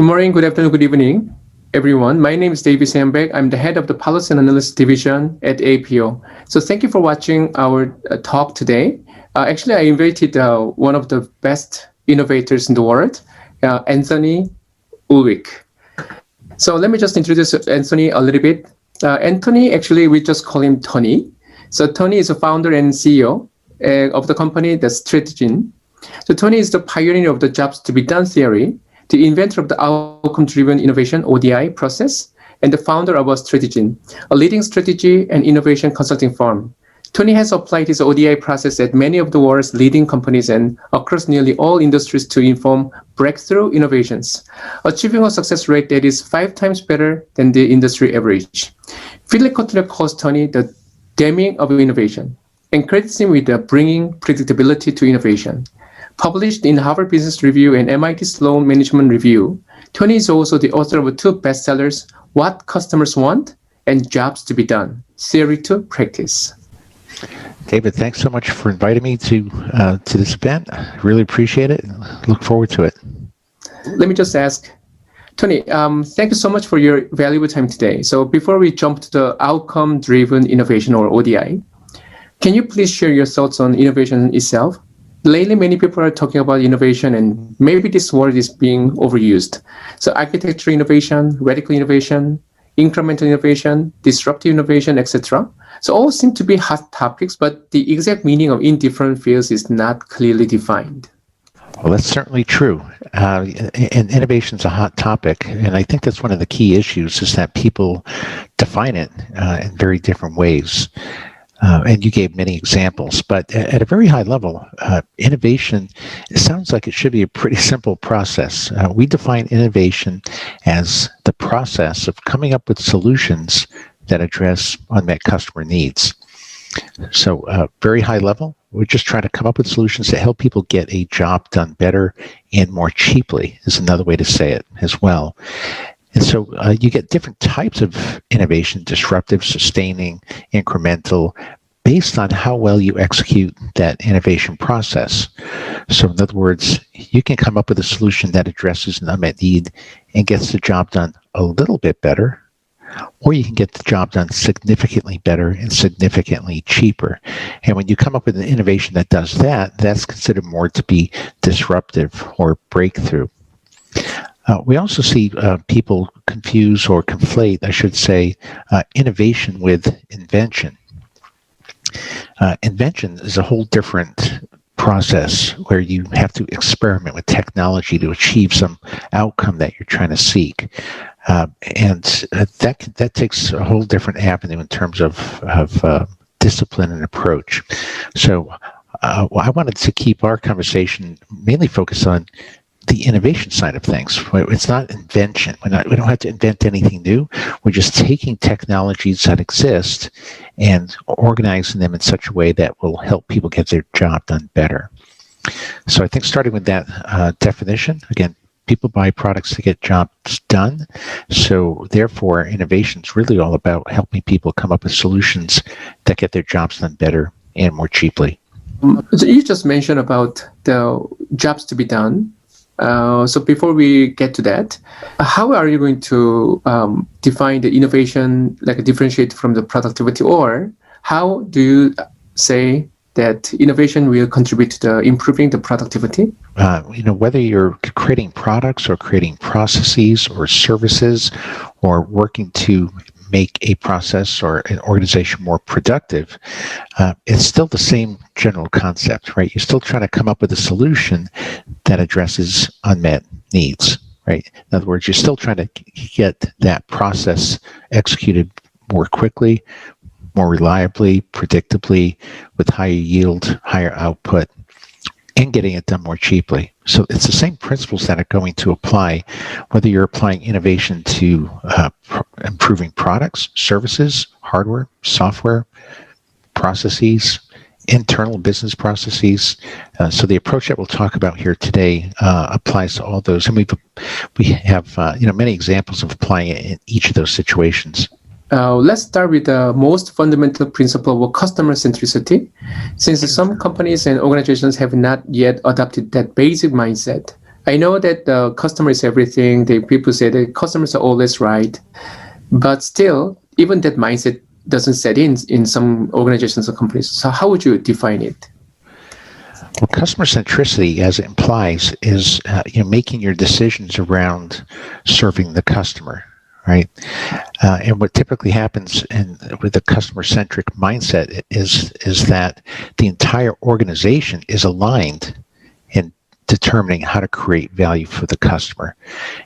Good morning, good afternoon, good evening, everyone. My name is David Sandbeck. I'm the head of the Policy and Analysis Division at APO. So thank you for watching our talk today. Actually, I invited one of the best innovators in the world, Anthony Ulrich. So let me just introduce Anthony a little bit. Anthony, actually, we just call him Tony. So Tony is a founder and CEO of the company, the Strategene. So Tony is the pioneer of the jobs to be done theory, the inventor of the outcome-driven innovation, ODI, process, and the founder of Strategene, a leading strategy and innovation consulting firm. Tony has applied his ODI process at many of the world's leading companies and across nearly all industries to inform breakthrough innovations, achieving a success rate that is 5 times better than the industry average. Philip Kotler calls Tony the Deming of innovation and credits him with bringing predictability to innovation. Published in Harvard Business Review and MIT Sloan Management Review, Tony is also the author of 2 bestsellers, What Customers Want and Jobs to be Done, Theory to Practice. David, thanks so much for inviting me to this event. I really appreciate it. Look forward to it. Let me just ask, Tony, thank you so much for your valuable time today. So before we jump to the outcome-driven innovation or ODI, can you please share your thoughts on innovation itself? Lately, many people are talking about innovation, and maybe this word is being overused. So architecture innovation, radical innovation, incremental innovation, disruptive innovation, etc. So all seem to be hot topics, but the exact meaning of in different fields is not clearly defined. Well, that's certainly true. And innovation is a hot topic, and I think that's one of the key issues is that people define it in very different ways. And you gave many examples, but at a very high level, innovation, it sounds like it should be a pretty simple process. We define innovation as the process of coming up with solutions that address unmet customer needs. So very high level, we're just trying to come up with solutions that help people get a job done better and more cheaply is another way to say it as well. And so you get different types of innovation, disruptive, sustaining, incremental, based on how well you execute that innovation process. So in other words, you can come up with a solution that addresses an unmet need and gets the job done a little bit better, or you can get the job done significantly better and significantly cheaper. And when you come up with an innovation that does that, that's considered more to be disruptive or breakthrough. We also see people confuse or conflate, I should say, innovation with invention. Invention is a whole different process where you have to experiment with technology to achieve some outcome that you're trying to seek. And that takes a whole different avenue in terms of discipline and approach. So I wanted to keep our conversation mainly focused on the innovation side of things. It's not invention. We don't have to invent anything new. We're just taking technologies that exist and organizing them in such a way that will help people get their job done better. So I think starting with that definition, again, people buy products to get jobs done. So therefore, innovation is really all about helping people come up with solutions that get their jobs done better and more cheaply. So you just mentioned about the jobs to be done. So before we get to that, how are you going to define the innovation, like differentiate from the productivity, or how do you say that innovation will contribute to improving the productivity? Whether you're creating products or creating processes or services or working to make a process or an organization more productive, it's still the same general concept, right? You're still trying to come up with a solution that addresses unmet needs, right? In other words, you're still trying to get that process executed more quickly, more reliably, predictably, with higher yield, higher output, and getting it done more cheaply. So it's the same principles that are going to apply, whether you're applying innovation to improving products, services, hardware, software, processes, internal business processes. So the approach that we'll talk about here today applies to all those, and we have many examples of applying it in each of those situations. Let's start with the most fundamental principle of customer centricity. Since some companies and organizations have not yet adopted that basic mindset, I know that the customer is everything. People say that customers are always right, but still, even that mindset doesn't set in some organizations or companies. So how would you define it? Well, customer centricity, as it implies, is making your decisions around serving the customer, right? And what typically happens with a customer-centric mindset is that the entire organization is aligned in determining how to create value for the customer.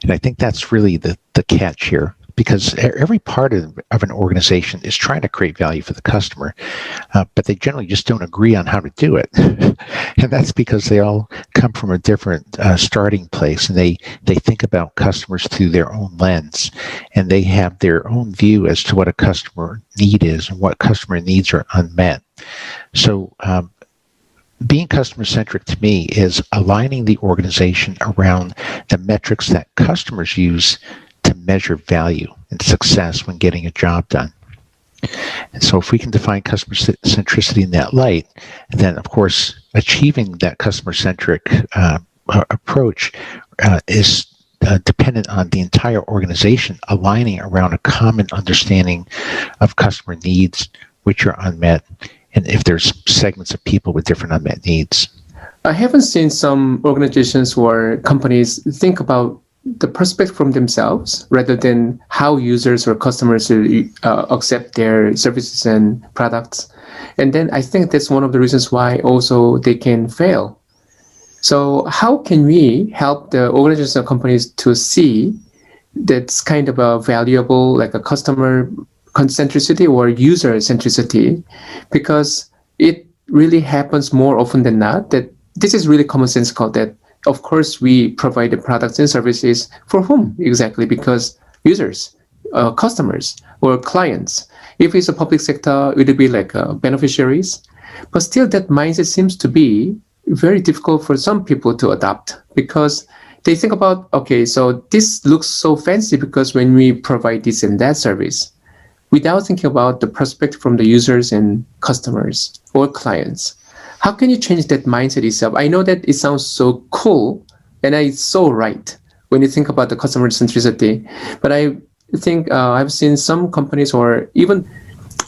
And I think that's really the catch here, because every part of an organization is trying to create value for the customer, but they generally just don't agree on how to do it. And that's because they all come from a different starting place, and they think about customers through their own lens, and they have their own view as to what a customer need is and what customer needs are unmet. So being customer-centric to me is aligning the organization around the metrics that customers use to measure value and success when getting a job done. And so if we can define customer centricity in that light, then of course achieving that customer-centric approach is dependent on the entire organization aligning around a common understanding of customer needs, which are unmet, and if there's segments of people with different unmet needs. I haven't seen some organizations or companies think about the perspective from themselves rather than how users or customers accept their services and products. And then I think that's one of the reasons why also they can fail. So how can we help the organizations and companies to see that's kind of a valuable, like a customer centricity or user centricity? Because it really happens more often than not that this is really commonsensical that of course, we provide the products and services for whom exactly? Because users, customers, or clients. If it's a public sector, it would be like beneficiaries. But still, that mindset seems to be very difficult for some people to adopt because they think about, okay, so this looks so fancy because when we provide this and that service, without thinking about the perspective from the users and customers or clients. How can you change that mindset itself? I know that it sounds so cool and it's so right when you think about the customer centricity, but I think I've seen some companies or even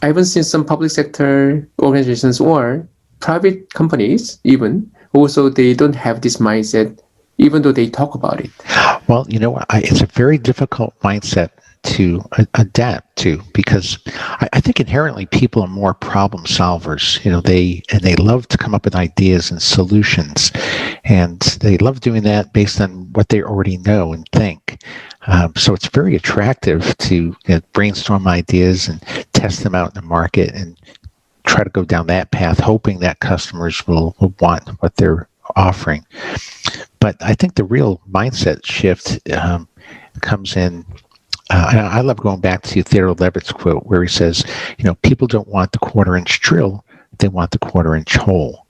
I haven't seen some public sector organizations or private companies even also they don't have this mindset even though they talk about it. Well, it's a very difficult mindset to adapt to because I think inherently people are more problem solvers. They love to come up with ideas and solutions, and they love doing that based on what they already know and think. So it's very attractive to brainstorm ideas and test them out in the market and try to go down that path, hoping that customers will want what they're offering. But I think the real mindset shift comes in. I love going back to Theodore Levitt's quote where he says, people don't want the quarter-inch drill, they want the quarter-inch hole.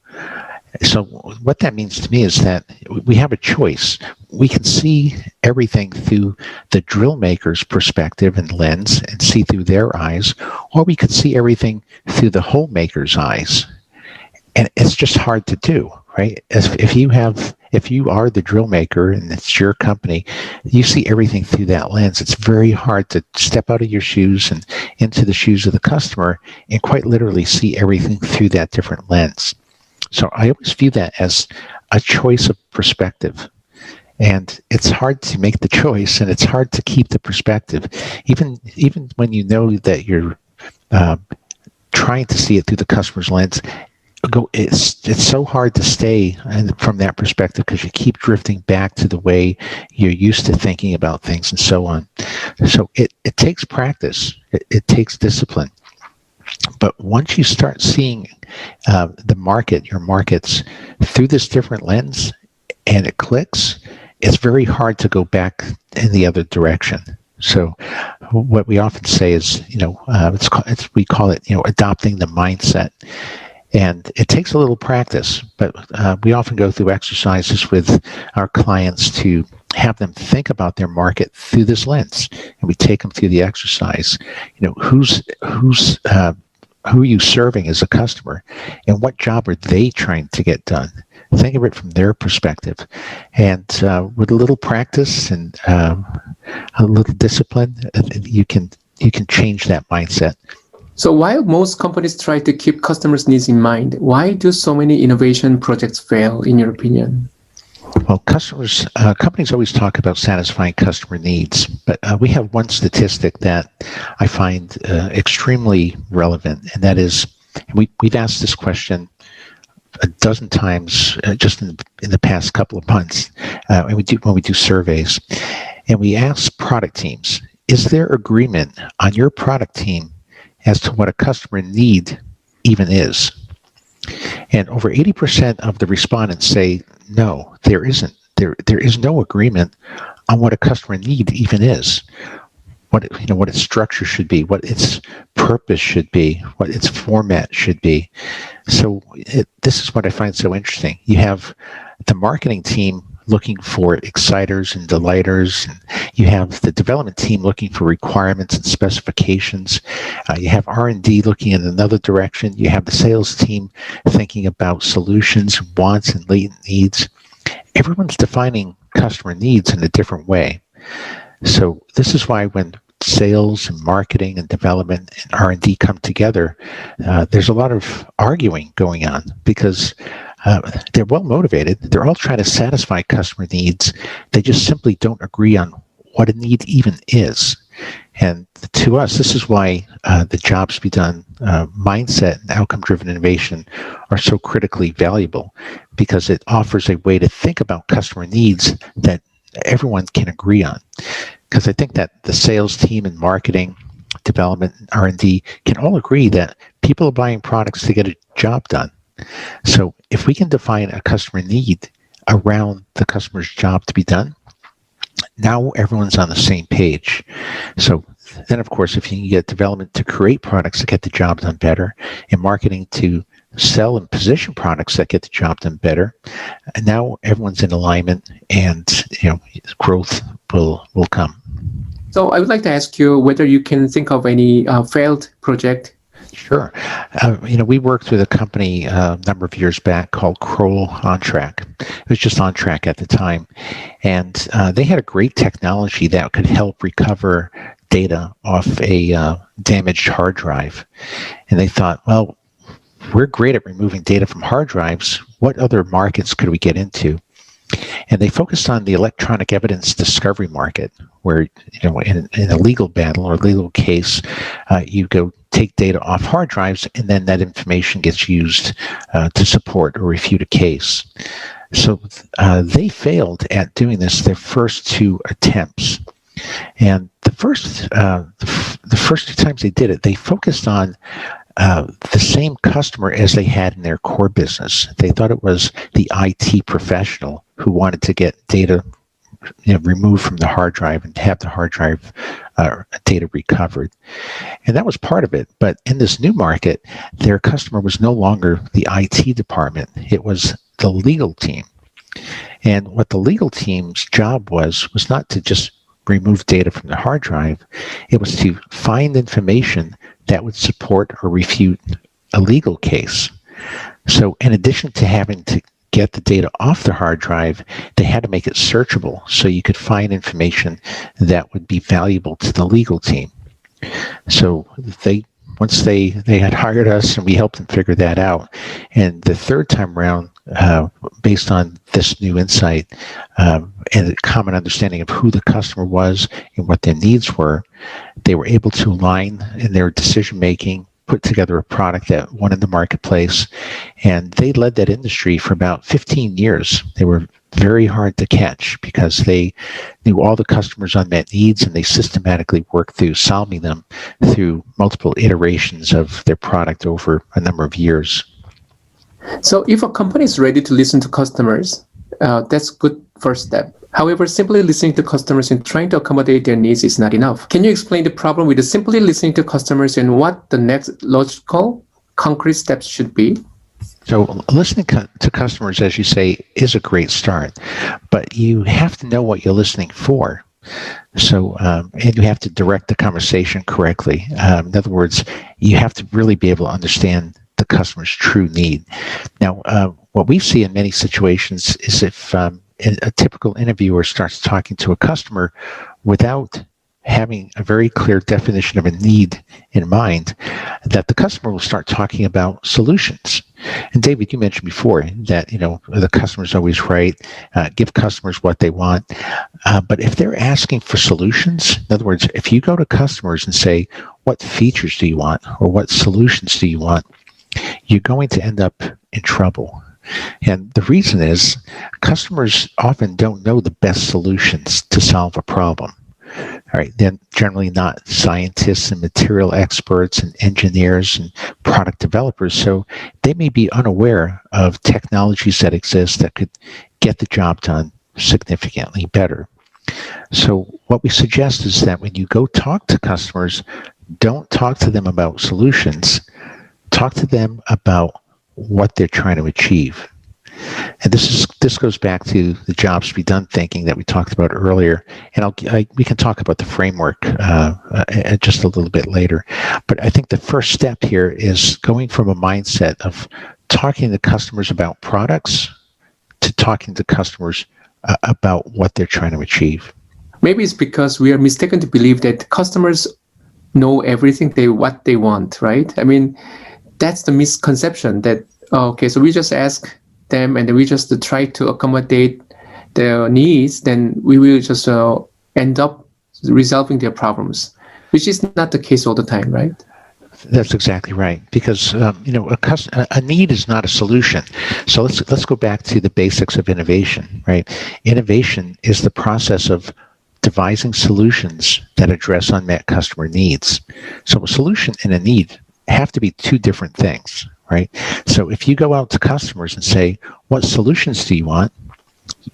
So what that means to me is that we have a choice. We can see everything through the drill maker's perspective and lens and see through their eyes, or we could see everything through the hole maker's eyes. And it's just hard to do, right? If you are the drill maker and it's your company, you see everything through that lens. It's very hard to step out of your shoes and into the shoes of the customer and quite literally see everything through that different lens. So I always view that as a choice of perspective. And it's hard to make the choice and it's hard to keep the perspective. Even when you know that you're trying to see it through the customer's lens, it's so hard to stay from that perspective because you keep drifting back to the way you're used to thinking about things and so on. So it takes practice. It takes discipline. But once you start seeing your markets through this different lens and it clicks, it's very hard to go back in the other direction. So what we often say is, we call it, adopting the mindset. And it takes a little practice, but we often go through exercises with our clients to have them think about their market through this lens. And we take them through the exercise. Who are you serving as a customer, and what job are they trying to get done think of it from their perspective. And with a little practice and a little discipline, you can change that mindset. So while most companies try to keep customers' needs in mind, why do so many innovation projects fail, in your opinion? Well, companies always talk about satisfying customer needs, but we have one statistic that I find extremely relevant, and that is, we've asked this question a dozen times just in the past couple of months, and when we do surveys, and we ask product teams, is there agreement on your product team as to what a customer need even is? And over 80% of the respondents say, no, there isn't. There is no agreement on what a customer need even is. What its structure should be, what its purpose should be, what its format should be. So this is what I find so interesting. You have the marketing team looking for exciters and delighters, and you have the development team looking for requirements and specifications. You have R&D looking in another direction. You have the sales team thinking about solutions, wants, and latent needs. Everyone's defining customer needs in a different way. So this is why when sales and marketing and development and R&D come together, there's a lot of arguing going on because they're well motivated. They're all trying to satisfy customer needs. They just simply don't agree on what a need even is. And to us, this is why the jobs to be done mindset and outcome-driven innovation are so critically valuable, because it offers a way to think about customer needs that everyone can agree on. Because I think that the sales team and marketing, development, and R&D can all agree that people are buying products to get a job done. So if we can define a customer need around the customer's job to be done, now everyone's on the same page. So then, of course, if you can get development to create products that get the job done better, and marketing to sell and position products that get the job done better, and now everyone's in alignment, and growth will come. So I would like to ask you whether you can think of any failed project. Sure. We worked with a company a number of years back called Kroll OnTrack. It was just OnTrack at the time. And they had a great technology that could help recover data off a damaged hard drive. And they thought, well, we're great at removing data from hard drives. What other markets could we get into? And they focused on the electronic evidence discovery market, where in a legal battle or legal case, you go take data off hard drives, and then that information gets used to support or refute a case. So they failed at doing this their first two attempts. And the first two times they did it, they focused on the same customer as they had in their core business. They thought it was the IT professional who wanted to get data removed from the hard drive and have the hard drive data recovered. And that was part of it. But in this new market, their customer was no longer the IT department. It was the legal team. And what the legal team's job was not to just remove data from the hard drive. It was to find information that would support or refute a legal case. So in addition to having to get the data off the hard drive, they had to make it searchable so you could find information that would be valuable to the legal team. So once they had hired us, and we helped them figure that out. And the third time around, based on this new insight and a common understanding of who the customer was and what their needs were, they were able to align in their decision making, put together a product that won in the marketplace, and they led that industry for about 15 years. They were very hard to catch because they knew all the customers' unmet needs, and they systematically worked through solving them through multiple iterations of their product over a number of years. So if a company is ready to listen to customers, that's a good first step. However, simply listening to customers and trying to accommodate their needs is not enough. Can you explain the problem with simply listening to customers and what the next logical, concrete steps should be? So listening to customers, as you say, is a great start, but you have to know what you're listening for. So, and you have to direct the conversation correctly. In other words, you have to really be able to understand the customer's true need. Now, what we see in many situations is if a typical interviewer starts talking to a customer without having a very clear definition of a need in mind, that the customer will start talking about solutions. And David, you mentioned before that, the customer's always right, give customers what they want. But if they're asking for solutions, in other words, if you go to customers and say, what features do you want or what solutions do you want, you're going to end up in trouble. And the reason is customers often don't know the best solutions to solve a problem. All right, they're generally not scientists and material experts and engineers and product developers, so they may be unaware of technologies that exist that could get the job done significantly better. So what we suggest is that when you go talk to customers, don't talk to them about solutions. Talk to them about what they're trying to achieve. And this goes back to the jobs to be done thinking that we talked about earlier. And we can talk about the framework just a little bit later. But I think the first step here is going from a mindset of talking to customers about products to talking to customers about what they're trying to achieve. Maybe it's because we are mistaken to believe that customers know everything what they want, right? I mean, that's the misconception that, okay, so we just ask them and we just try to accommodate their needs, then we will just end up resolving their problems, which is not the case all the time, right? That's exactly right, because a need is not a solution. So let's go back to the basics of innovation, right? Innovation is the process of devising solutions that address unmet customer needs. So a solution and a need have to be two different things, right? So if you go out to customers and say, what solutions do you want?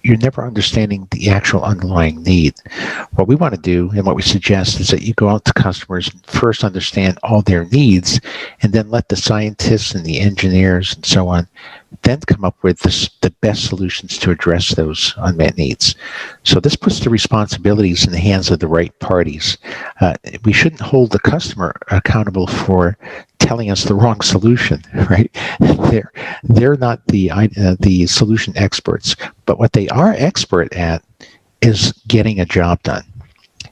You're never understanding the actual underlying need. What we want to do and what we suggest is that you go out to customers and first understand all their needs and then let the scientists and the engineers and so on then come up with the best solutions to address those unmet needs. So this puts the responsibilities in the hands of the right parties. We shouldn't hold the customer accountable for telling us the wrong solution, right? They're not the solution experts, but what they are expert at is getting a job done.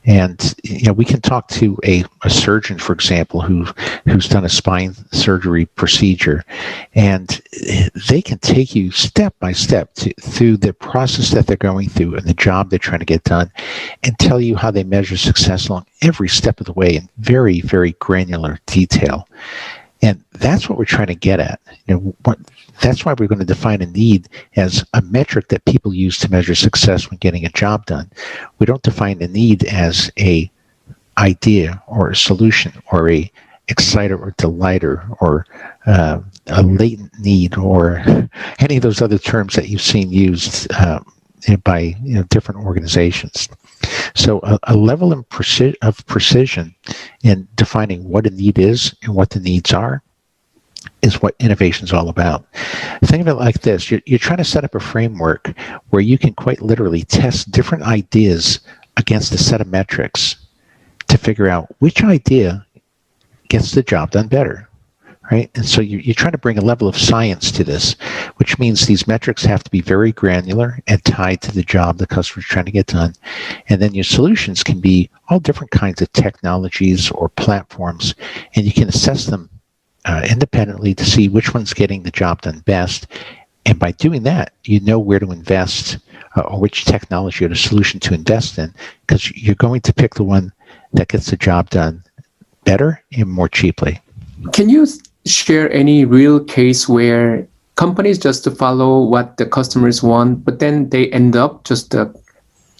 And we can talk to a surgeon, for example, who's done a spine surgery procedure, and they can take you step by step through the process that they're going through and the job they're trying to get done, and tell you how they measure success along every step of the way in very, very granular detail. And that's what we're trying to get at. That's why we're going to define a need as a metric that people use to measure success when getting a job done. We don't define a need as a idea or a solution or a exciter or delighter or a latent need or any of those other terms that you've seen used by different organizations. So a level of precision in defining what a need is and what the needs are is what innovation is all about. Think of it like this. You're trying to set up a framework where you can quite literally test different ideas against a set of metrics to figure out which idea gets the job done better. Right? And so you're trying to bring a level of science to this, which means these metrics have to be very granular and tied to the job the customer's trying to get done. And then your solutions can be all different kinds of technologies or platforms, and you can assess them independently to see which one's getting the job done best. And by doing that, you know where to invest or which technology or the solution to invest in, because you're going to pick the one that gets the job done better and more cheaply. Can you share any real case where companies just follow what the customers want, but then they end up just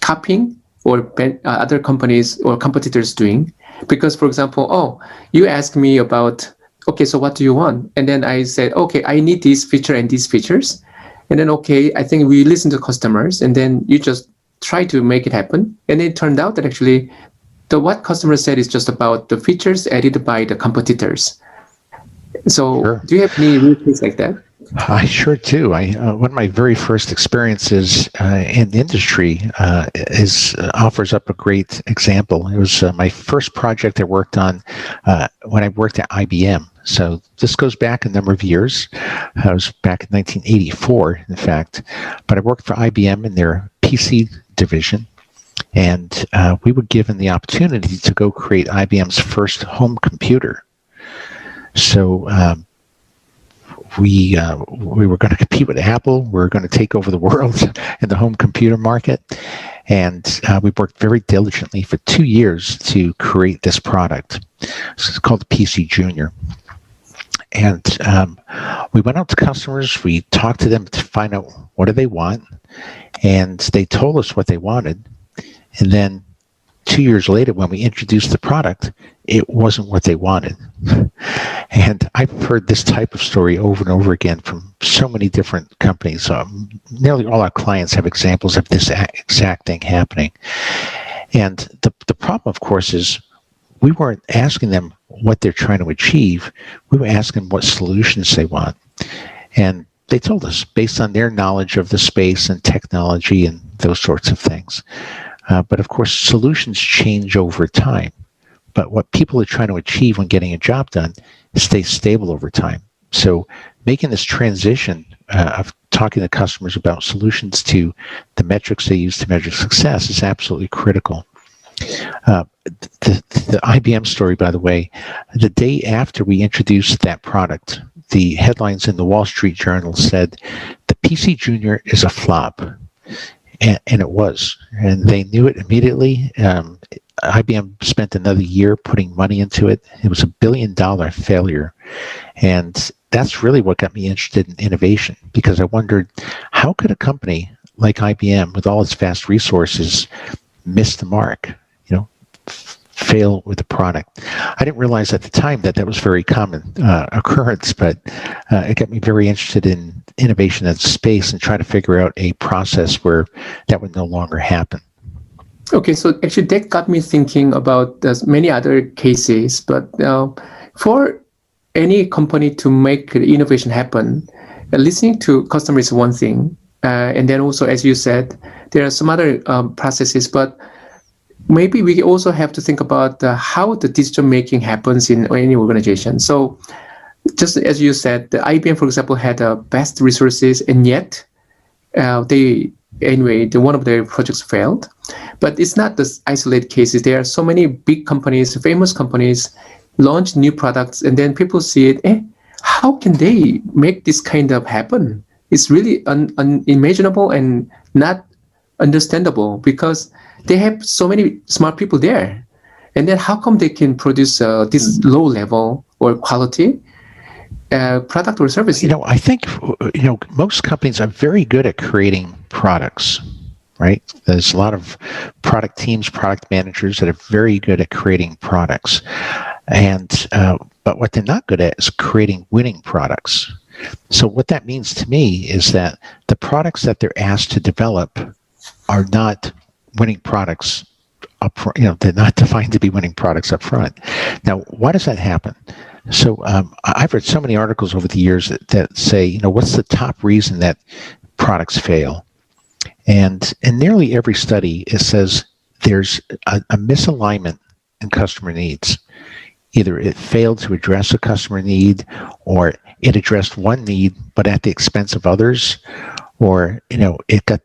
copying or other companies or competitors doing? Because, for example, you asked me about, okay, so what do you want? And then I said, okay, I need this feature and these features. And then, okay, I think we listen to customers, and then you just try to make it happen. And it turned out that actually what customers said is just about the features added by the competitors. So Sure. Do you have any real case like that? I sure do. One of my very first experiences in the industry offers up a great example. It was my first project I worked on when I worked at IBM. So this goes back a number of years. I was back in 1984, in fact. But I worked for IBM in their PC division, and we were given the opportunity to go create IBM's first home computer. So we were going to compete with Apple. We were going to take over the world in the home computer market. And we worked very diligently for 2 years to create this product. So it's called the PC Junior. And we went out to customers. We talked to them to find out what do they want. And they told us what they wanted. And then 2 years later, when we introduced the product, it wasn't what they wanted. And I've heard this type of story over and over again from so many different companies. Nearly all our clients have examples of this exact thing happening. And the problem, of course, is we weren't asking them what they're trying to achieve. We were asking what solutions they want. And they told us based on their knowledge of the space and technology and those sorts of things. But of course, solutions change over time. But what people are trying to achieve when getting a job done stays stable over time. So making this transition of talking to customers about solutions to the metrics they use to measure success is absolutely critical. The IBM story, by the way, the day after we introduced that product, the headlines in the Wall Street Journal said, "The PC Junior is a flop." And it was. And they knew it immediately. IBM spent another year putting money into it. It was $1 billion failure. And that's really what got me interested in innovation, because I wondered, how could a company like IBM, with all its vast resources, miss the mark, fail with the product? I didn't realize at the time that was very common occurrence, but it got me very interested in innovation in space and trying to figure out a process where that would no longer happen. Okay, so actually that got me thinking about many other cases, but for any company to make innovation happen, listening to customers is one thing, and then also, as you said, there are some other processes, but maybe we also have to think about how the decision making happens in any organization. So just as you said, the IBM, for example, had the best resources, and yet one of their projects failed. But it's not the isolated cases. There are so many big companies, famous companies, launch new products, and then people see it, how can they make this kind of happen? It's really unimaginable and not understandable, because they have so many smart people there. And then how come they can produce this low level or quality product or service? I think, most companies are very good at creating products, right? There's a lot of product teams, product managers that are very good at creating products. And but what they're not good at is creating winning products. So what that means to me is that the products that they're asked to develop are not winning products up front. They're not defined to be winning products up front. Now, why does that happen? So I've read so many articles over the years that say, what's the top reason that products fail? And in nearly every study, it says there's a misalignment in customer needs. Either it failed to address a customer need, or it addressed one need but at the expense of others, or it got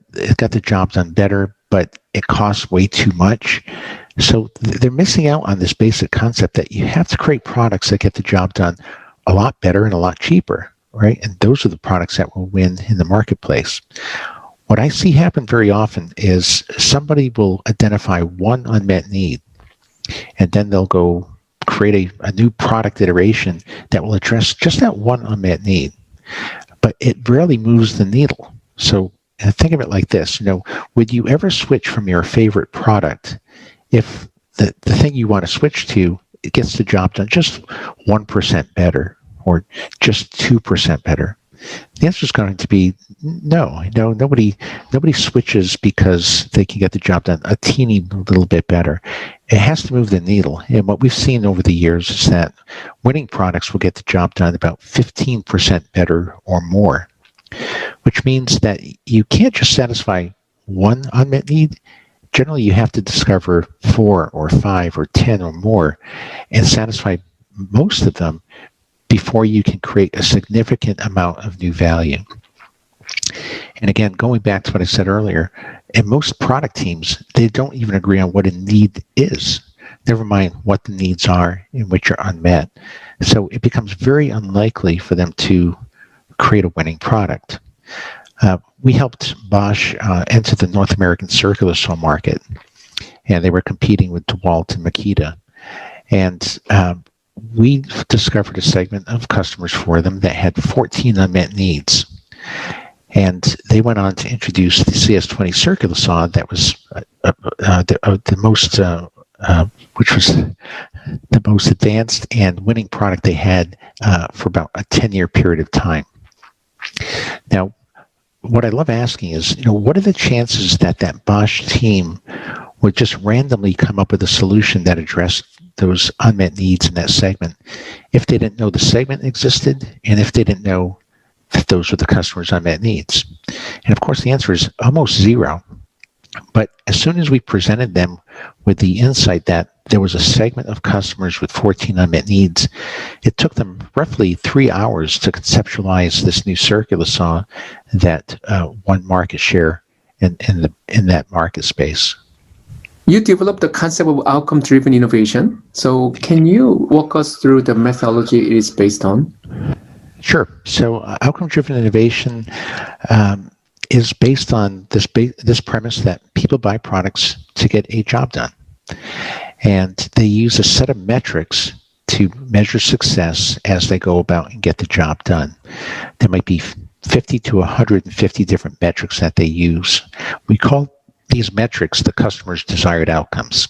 the job done better, but it costs way too much. So they're missing out on this basic concept that you have to create products that get the job done a lot better and a lot cheaper, right? And those are the products that will win in the marketplace. What I see happen very often is somebody will identify one unmet need, and then they'll go create a new product iteration that will address just that one unmet need. But it rarely moves the needle. So think of it like this, would you ever switch from your favorite product if the thing you want to switch to, it gets the job done just 1% better or just 2% better? The answer is going to be no. Nobody switches because they can get the job done a teeny little bit better. It has to move the needle. And what we've seen over the years is that winning products will get the job done about 15% better or more, which means that you can't just satisfy one unmet need. Generally, you have to discover 4 or 5 or 10 or more and satisfy most of them before you can create a significant amount of new value. And again, going back to what I said earlier, in most product teams, they don't even agree on what a need is, never mind what the needs are in which are unmet. So it becomes very unlikely for them to create a winning product. We helped Bosch enter the North American circular saw market, and they were competing with DeWalt and Makita. And we discovered a segment of customers for them that had 14 unmet needs. And they went on to introduce the CS20 circular saw that was the most, which was the most advanced and winning product they had for about a 10-year period of time. Now, what I love asking is, what are the chances that that Bosch team would just randomly come up with a solution that addressed those unmet needs in that segment if they didn't know the segment existed and if they didn't know that those were the customer's unmet needs? And of course, the answer is almost zero. But as soon as we presented them with the insight that there was a segment of customers with 14 unmet needs, it took them roughly 3 hours to conceptualize this new circular saw that won market share in that market space. You developed the concept of outcome-driven innovation. So can you walk us through the methodology it is based on? Sure. So outcome-driven innovation is based on this premise that people buy products to get a job done. And they use a set of metrics to measure success as they go about and get the job done. There might be 50 to 150 different metrics that they use. We call these metrics the customer's desired outcomes.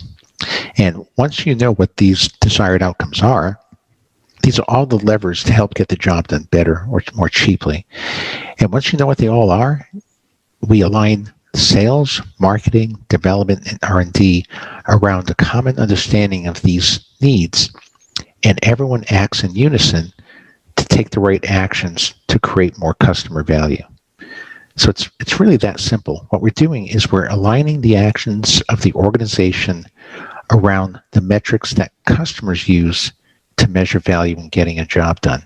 And once you know what these desired outcomes are, these are all the levers to help get the job done better or more cheaply. And once you know what they all are, we align sales, marketing, development, and R&D around a common understanding of these needs, and everyone acts in unison to take the right actions to create more customer value. So it's really that simple. What we're doing is we're aligning the actions of the organization around the metrics that customers use to measure value in getting a job done.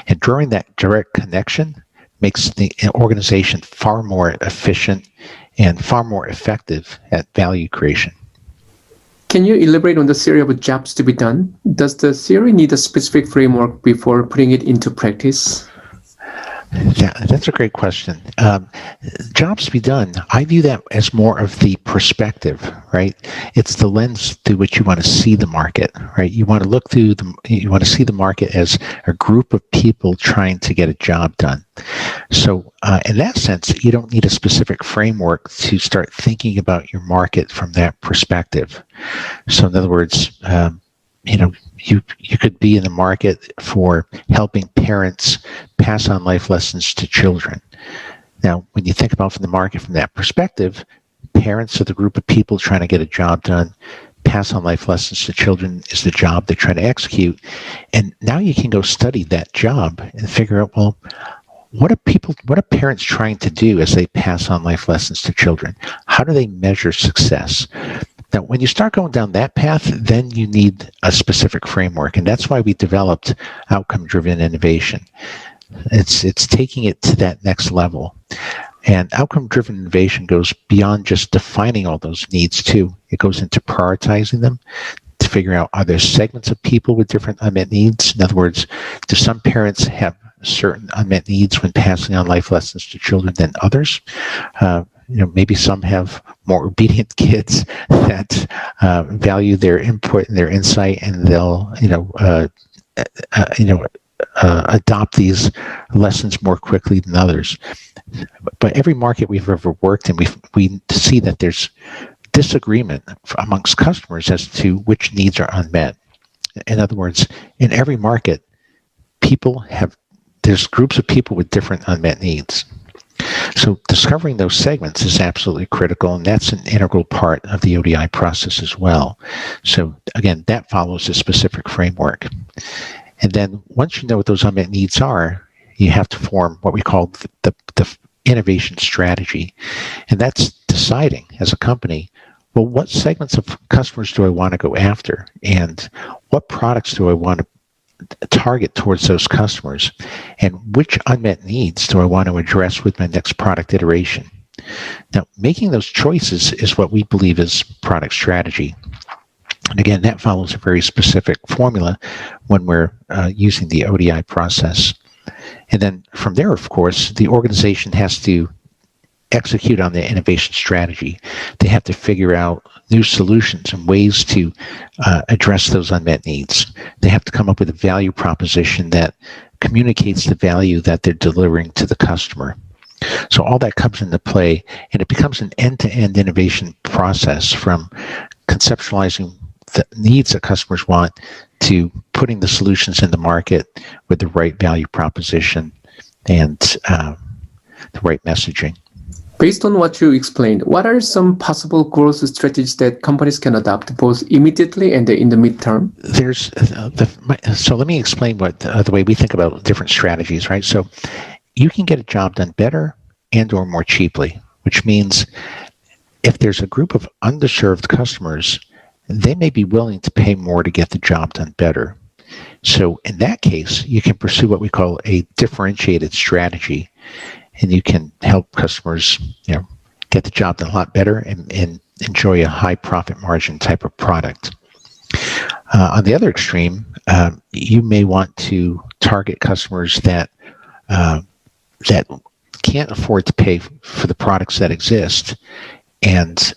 And drawing that direct connection makes the organization far more efficient and far more effective at value creation. Can you elaborate on the theory of jobs to be done? Does the theory need a specific framework before putting it into practice? Yeah, that's a great question. Jobs to be done, I view that as more of the perspective, right? It's the lens through which you want to see the market, right? You want to look through you want to see the market as a group of people trying to get a job done. So in that sense, you don't need a specific framework to start thinking about your market from that perspective. So in other words, you could be in the market for helping parents pass on life lessons to children. Now, when you think about from the market from that perspective, parents are the group of people trying to get a job done. Pass on life lessons to children is the job they're trying to execute. And now you can go study that job and figure out, well, what are parents trying to do as they pass on life lessons to children? How do they measure success? Now, when you start going down that path, then you need a specific framework, and that's why we developed outcome-driven innovation. It's taking it to that next level. And outcome-driven innovation goes beyond just defining all those needs, too. It goes into prioritizing them to figure out, are there segments of people with different unmet needs? In other words, do some parents have certain unmet needs when passing on life lessons to children than others? Maybe some have more obedient kids that value their input and their insight, and they'll, adopt these lessons more quickly than others. But every market we've ever worked in, we see that there's disagreement amongst customers as to which needs are unmet. In other words, in every market, people have there's groups of people with different unmet needs. So discovering those segments is absolutely critical, and that's an integral part of the ODI process as well. So again, that follows a specific framework. And then once you know what those unmet needs are, you have to form what we call the innovation strategy. And that's deciding as a company, well, what segments of customers do I want to go after? And what products do I want to target towards those customers? And which unmet needs do I want to address with my next product iteration? Now, making those choices is what we believe is product strategy. And again, that follows a very specific formula when we're using the ODI process. And then from there, of course, the organization has to execute on the innovation strategy. They have to figure out new solutions and ways to address those unmet needs. They have to come up with a value proposition that communicates the value that they're delivering to the customer. So all that comes into play, and it becomes an end-to-end innovation process from conceptualizing the needs that customers want to putting the solutions in the market with the right value proposition and the right messaging. Based on what you explained, what are some possible growth strategies that companies can adopt both immediately and in the midterm? So let me explain what the way we think about different strategies, right? So you can get a job done better and or more cheaply, which means if there's a group of underserved customers, they may be willing to pay more to get the job done better. So in that case, you can pursue what we call a differentiated strategy, and you can help customers, get the job done a lot better and enjoy a high profit margin type of product. On the other extreme, you may want to target customers that can't afford to pay for the products that exist, and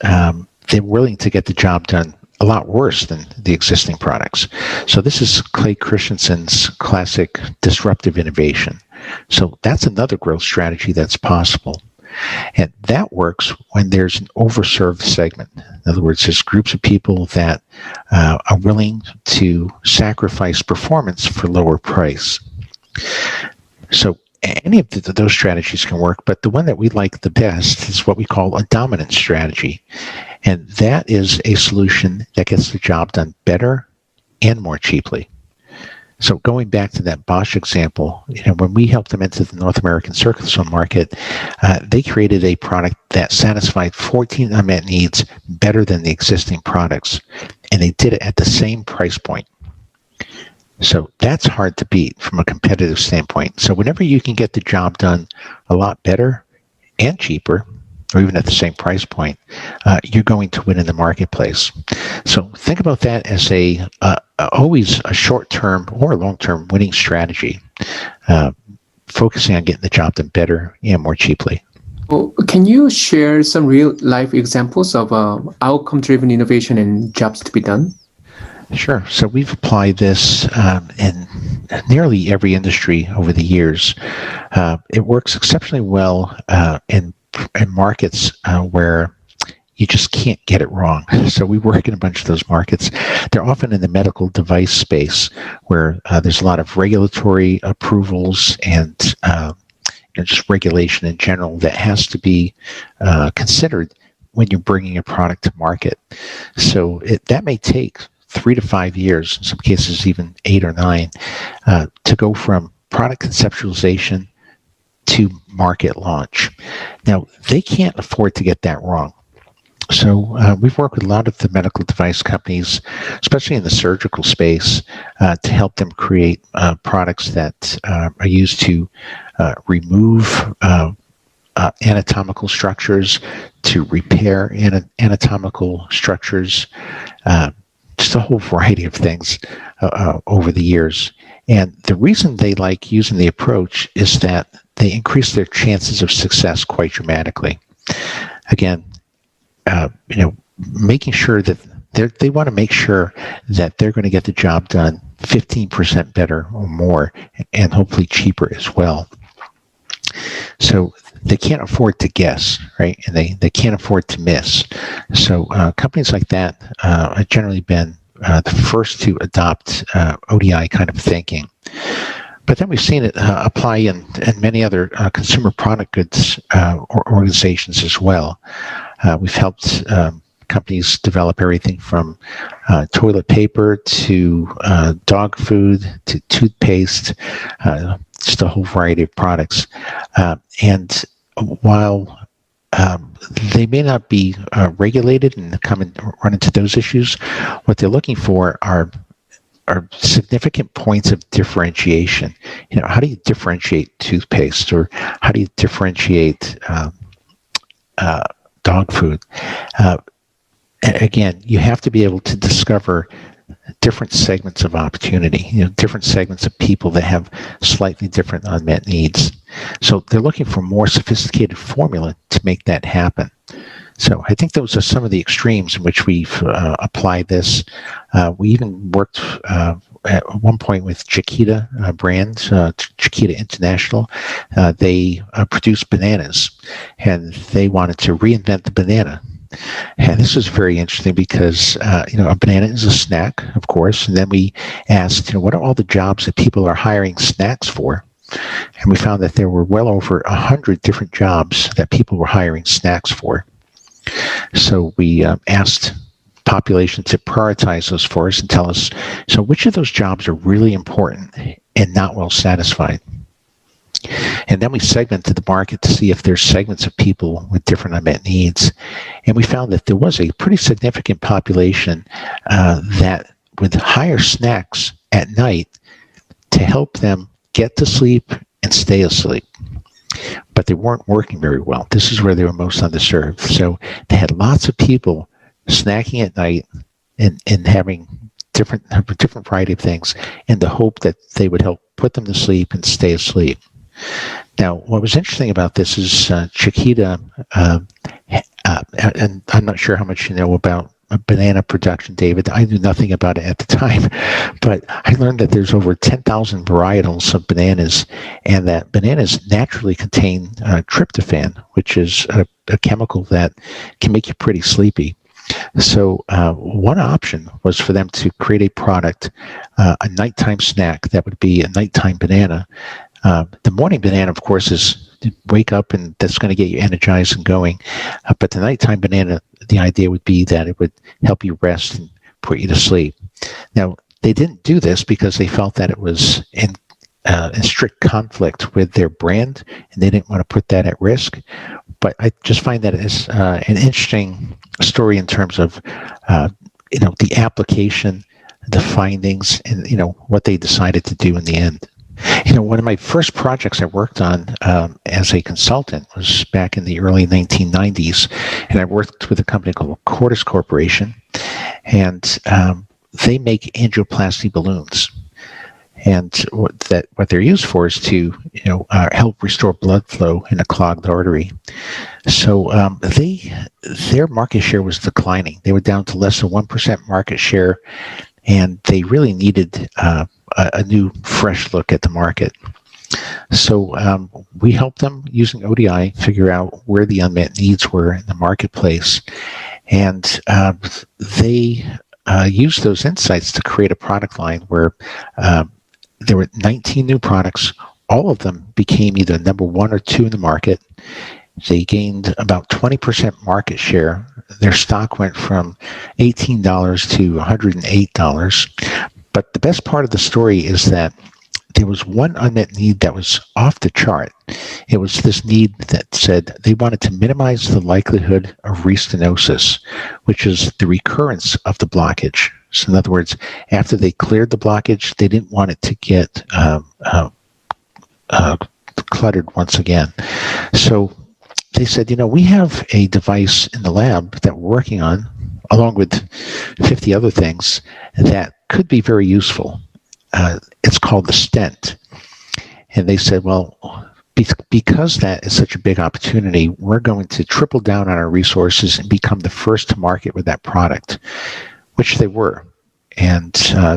they're willing to get the job done a lot worse than the existing products. So this is Clay Christensen's classic disruptive innovation. So that's another growth strategy that's possible. And that works when there's an overserved segment. In other words, there's groups of people that are willing to sacrifice performance for lower price. So any of those strategies can work, but the one that we like the best is what we call a dominant strategy. And that is a solution that gets the job done better and more cheaply. So going back to that Bosch example, when we helped them into the North American circus film market, they created a product that satisfied 14 unmet needs better than the existing products, and they did it at the same price point. So that's hard to beat from a competitive standpoint. So whenever you can get the job done a lot better and cheaper, or even at the same price point, you're going to win in the marketplace. So think about that as always a short-term or long-term winning strategy, focusing on getting the job done better and more cheaply. Well, can you share some real-life examples of outcome-driven innovation and jobs to be done? Sure. So we've applied this in nearly every industry over the years. It works exceptionally well in markets where you just can't get it wrong. So we work in a bunch of those markets. They're often in the medical device space where there's a lot of regulatory approvals and just regulation in general that has to be considered when you're bringing a product to market. So that may take 3 to 5 years, in some cases even 8 or 9, to go from product conceptualization to market launch. Now, they can't afford to get that wrong. So we've worked with a lot of the medical device companies, especially in the surgical space, to help them create products that are used to remove anatomical structures, to repair anatomical structures, just a whole variety of things over the years. And the reason they like using the approach is that they increase their chances of success quite dramatically. Again, making sure that they want to make sure that they're going to get the job done 15% better or more, and hopefully cheaper as well. So they can't afford to guess, right? And they can't afford to miss. So companies like that have generally been the first to adopt ODI kind of thinking. But then we've seen it apply in many other consumer product goods organizations as well. We've helped companies develop everything from toilet paper to dog food to toothpaste, just a whole variety of products. And while they may not be regulated and come and run into those issues, what they're looking for are significant points of differentiation. How do you differentiate toothpaste, or how do you differentiate dog food? Again, you have to be able to discover different segments of opportunity, different segments of people that have slightly different unmet needs. So they're looking for more sophisticated formula to make that happen. So I think those are some of the extremes in which we've applied this. We even worked at one point with Chiquita brand, Chiquita International. They produce bananas, and they wanted to reinvent the banana. And this was very interesting because, a banana is a snack, of course. And then we asked, what are all the jobs that people are hiring snacks for? And we found that there were well over 100 different jobs that people were hiring snacks for. So we asked population to prioritize those for us and tell us, so which of those jobs are really important and not well satisfied? And then we segmented the market to see if there's segments of people with different unmet needs. And we found that there was a pretty significant population that would hire snacks at night to help them get to sleep and stay asleep. But they weren't working very well. This is where they were most underserved. So they had lots of people snacking at night and having different variety of things in the hope that they would help put them to sleep and stay asleep. Now, what was interesting about this is Chiquita, and I'm not sure how much you know about banana production, David. I knew nothing about it at the time, but I learned that there's over 10,000 varietals of bananas, and that bananas naturally contain tryptophan, which is a chemical that can make you pretty sleepy. So one option was for them to create a product, a nighttime snack that would be a nighttime banana. The morning banana, of course, is wake up and that's going to get you energized and going. But the nighttime banana, the idea would be that it would help you rest and put you to sleep. Now, they didn't do this because they felt that it was in strict conflict with their brand, and they didn't want to put that at risk. But I just find that as an interesting story in terms of, the application, the findings, and, what they decided to do in the end. One of my first projects I worked on as a consultant was back in the early 1990s, and I worked with a company called Cordis Corporation, and they make angioplasty balloons. And what they're used for is to help restore blood flow in a clogged artery. So their market share was declining. They were down to less than 1% market share, and they really needed a new, fresh look at the market. So we helped them using ODI figure out where the unmet needs were in the marketplace, and they used those insights to create a product line where there were 19 new products. All of them became either number 1 or 2 in the market. They gained about 20% market share. Their stock went from $18 to $108. But the best part of the story is that there was one unmet need that was off the chart. It was this need that said they wanted to minimize the likelihood of restenosis, which is the recurrence of the blockage. So in other words, after they cleared the blockage, they didn't want it to get cluttered once again. So they said, we have a device in the lab that we're working on, along with 50 other things, that could be very useful. It's called the stent. And they said, well, because that is such a big opportunity, we're going to triple down on our resources and become the first to market with that product, which they were. And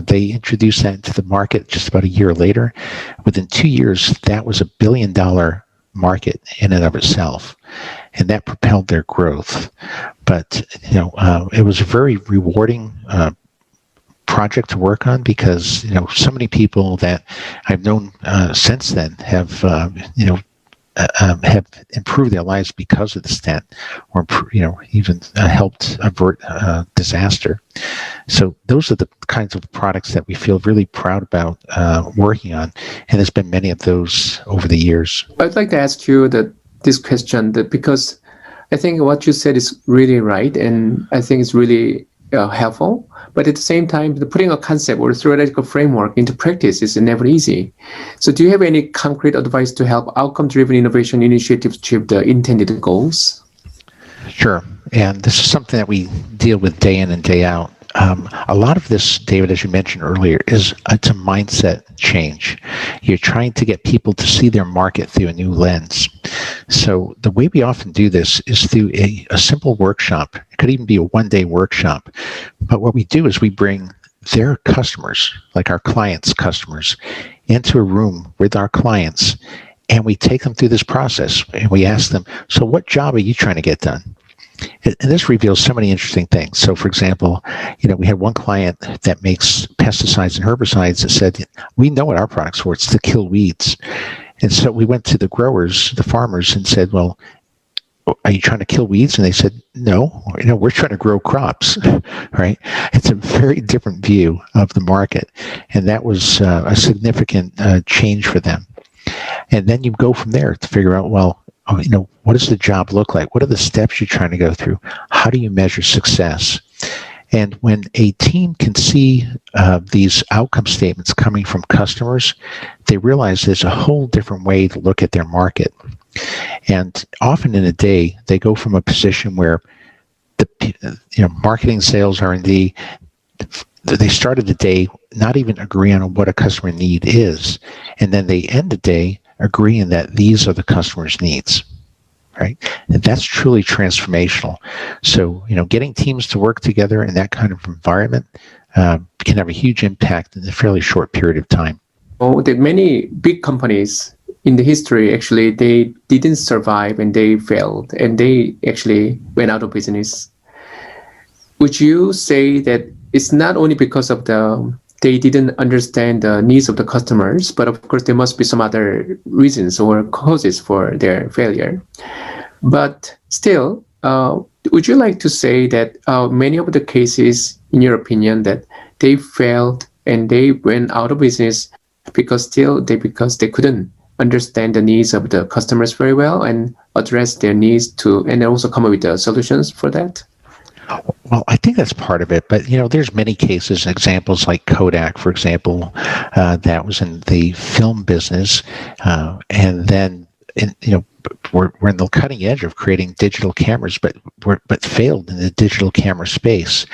they introduced that into the market just about a year later. Within 2 years, that was $1 billion market in and of itself, and that propelled their growth. But it was a very rewarding project to work on, because so many people that I've known since then have have improved their lives because of the stent, or even helped avert disaster. So those are the kinds of products that we feel really proud about working on, and there's been many of those over the years. I'd like to ask you this question because I think what you said is really right, and I think it's really helpful. But at the same time, putting a concept or a theoretical framework into practice is never easy. So do you have any concrete advice to help outcome-driven innovation initiatives achieve the intended goals? Sure. And this is something that we deal with day in and day out. A lot of this, David, as you mentioned earlier, it's a mindset change. You're trying to get people to see their market through a new lens. So the way we often do this is through a simple workshop. It could even be a one-day workshop. But what we do is we bring their customers, like our clients' customers, into a room with our clients, and we take them through this process. And we ask them, so what job are you trying to get done? And this reveals so many interesting things. So, for example, we had one client that makes pesticides and herbicides that said, we know what our product's for. It's to kill weeds. And so we went to the growers, the farmers, and said, well, are you trying to kill weeds? And they said, no, we're trying to grow crops, right? It's a very different view of the market. And that was a significant change for them. And then you go from there to figure out, well, what does the job look like? What are the steps you're trying to go through? How do you measure success? And when a team can see these outcome statements coming from customers, they realize there's a whole different way to look at their market. And often in a day, they go from a position where the marketing, sales, R&D, they started the day not even agreeing on what a customer need is, and then they end the day agreeing that these are the customer's needs, right? And that's truly transformational. So, getting teams to work together in that kind of environment can have a huge impact in a fairly short period of time. Oh, that many big companies in the history, actually, they didn't survive and they failed and they actually went out of business. Would you say that it's not only because of they didn't understand the needs of the customers, but of course there must be some other reasons or causes for their failure. But still, would you like to say that many of the cases, in your opinion, that they failed and they went out of business because they couldn't understand the needs of the customers very well and address their needs and also come up with the solutions for that? Well, I think that's part of it, but there's many cases, examples like Kodak, for example, that was in the film business, and then we're in the cutting edge of creating digital cameras, but failed in the digital camera space.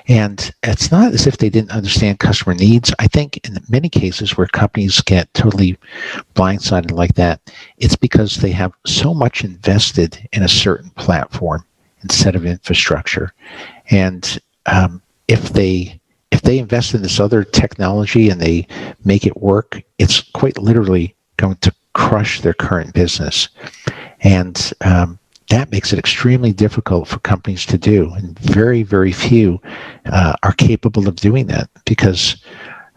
And it's not as if they didn't understand customer needs. I think in many cases where companies get totally blindsided like that, it's because they have so much invested in a certain platform instead of infrastructure. And if they invest in this other technology and they make it work, it's quite literally going to crush their current business. And that makes it extremely difficult for companies to do. And very, very few are capable of doing that because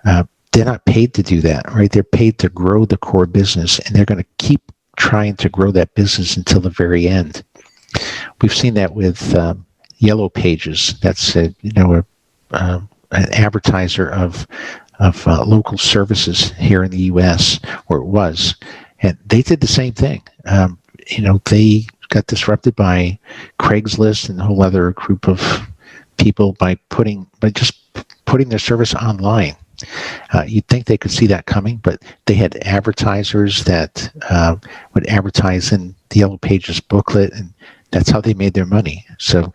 they're not paid to do that, right? They're paid to grow the core business, and they're going to keep trying to grow that business until the very end. We've seen that with Yellow Pages. That's an advertiser of local services here in the U.S., or it was, and they did the same thing. They got disrupted by Craigslist and a whole other group of people by just putting their service online. You'd think they could see that coming, but they had advertisers that would advertise in the Yellow Pages booklet, and that's how they made their money. So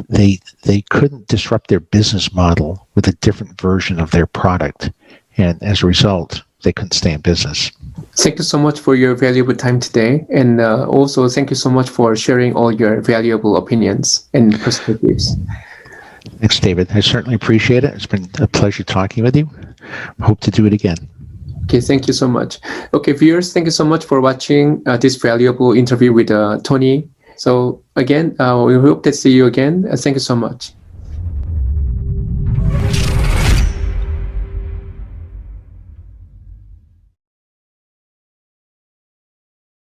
they couldn't disrupt their business model with a different version of their product, and as a result, they couldn't stay in business. Thank you so much for your valuable time today, and also thank you so much for sharing all your valuable opinions and perspectives. Thanks, David. I certainly appreciate it. It's been a pleasure talking with you. I hope to do it again. Okay, thank you so much. Okay, viewers, thank you so much for watching this valuable interview with Tony. So again, we hope to see you again. Thank you so much.